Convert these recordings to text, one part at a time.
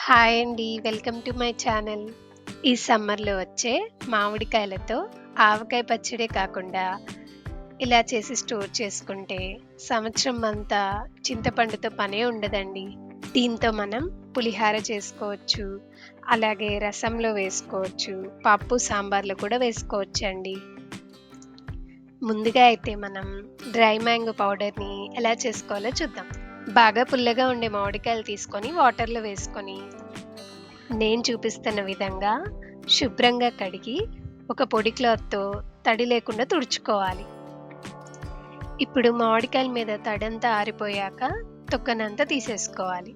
Hi అండి. Welcome to my channel. ఈ సమ్మర్‌లో వచ్చే మామిడికాయలతో ఆవకాయ పచ్చడే కాకుండా ఇలా చేసి స్టోర్ చేసుకుంటే సంవత్సరం అంతా చింతపండుతో పనే ఉండదండి. దీంతో మనం పులిహార చేసుకోవచ్చు. అలాగే రసంలో వేసుకోవచ్చు. పప్పు, సాంబార్‌లో కూడా వేసుకోవచ్చండి. ముందుగా అయితే మనం డ్రై మ్యాంగో పౌడర్‌ని ఎలా చేసుకోవాలో చూద్దాం. బాగా పుల్లగా ఉండే మామిడికాయలు తీసుకొని వాటర్‌లో వేసుకొని నేను చూపిస్తున్న విధంగా శుభ్రంగా కడిగి ఒక పొడి క్లాత్‌తో తడి లేకుండా తుడుచుకోవాలి. ఇప్పుడు మామిడికాయల మీద తడంతా ఆరిపోయాక తొక్కనంతా తీసేసుకోవాలి.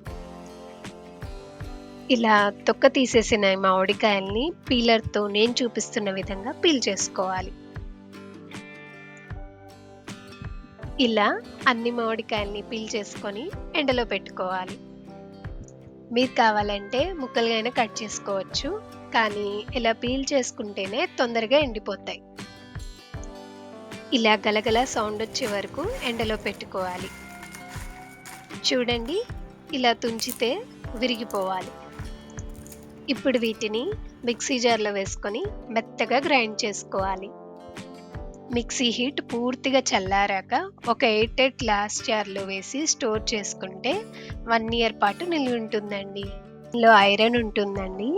ఇలా తొక్క తీసేసిన ఈ మామిడికాయల్ని పీలర్‌తో నేను చూపిస్తున్న విధంగా పీల్ చేసుకోవాలి. ఇలా అన్ని మామిడికాయల్ని పీల్ చేసుకొని ఎండలో పెట్టుకోవాలి. మీరు కావాలంటే ముక్కలుగా అయినా కట్ చేసుకోవచ్చు. కానీ ఇలా పీల్ చేసుకుంటేనే తొందరగా ఎండిపోతాయి. ఇలా గలగల సౌండ్ వచ్చే వరకు ఎండలో పెట్టుకోవాలి. చూడండి, ఇలా తుంచితే విరిగిపోవాలి. ఇప్పుడు వీటిని మిక్సీ జార్‌లో వేసుకొని మెత్తగా గ్రైండ్ చేసుకోవాలి. మిక్సీ హీట్ పూర్తిగా చల్లారాక ఒక ఎయిర్ టైట్ గ్లాస్ జార్‌లో వేసి స్టోర్ చేసుకుంటే 1 ఇయర్ పాటు నిల్వుంటుందండి. ఇందులో ఐరన్ ఉంటుందండి.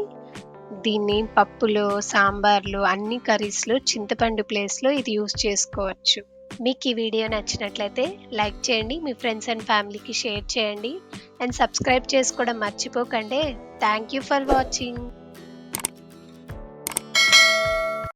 దీన్ని పప్పులో, సాంబార్‌లో, అన్ని కర్రీస్‌లో చింతపండు ప్లేస్‌లో ఇది యూజ్ చేసుకోవచ్చు. మీకు ఈ వీడియో నచ్చినట్లయితే లైక్ చేయండి. మీ ఫ్రెండ్స్ అండ్ ఫ్యామిలీకి షేర్ చేయండి. అండ్ సబ్స్క్రైబ్ చేసుకోవడం మర్చిపోకండి. Thank you for watching.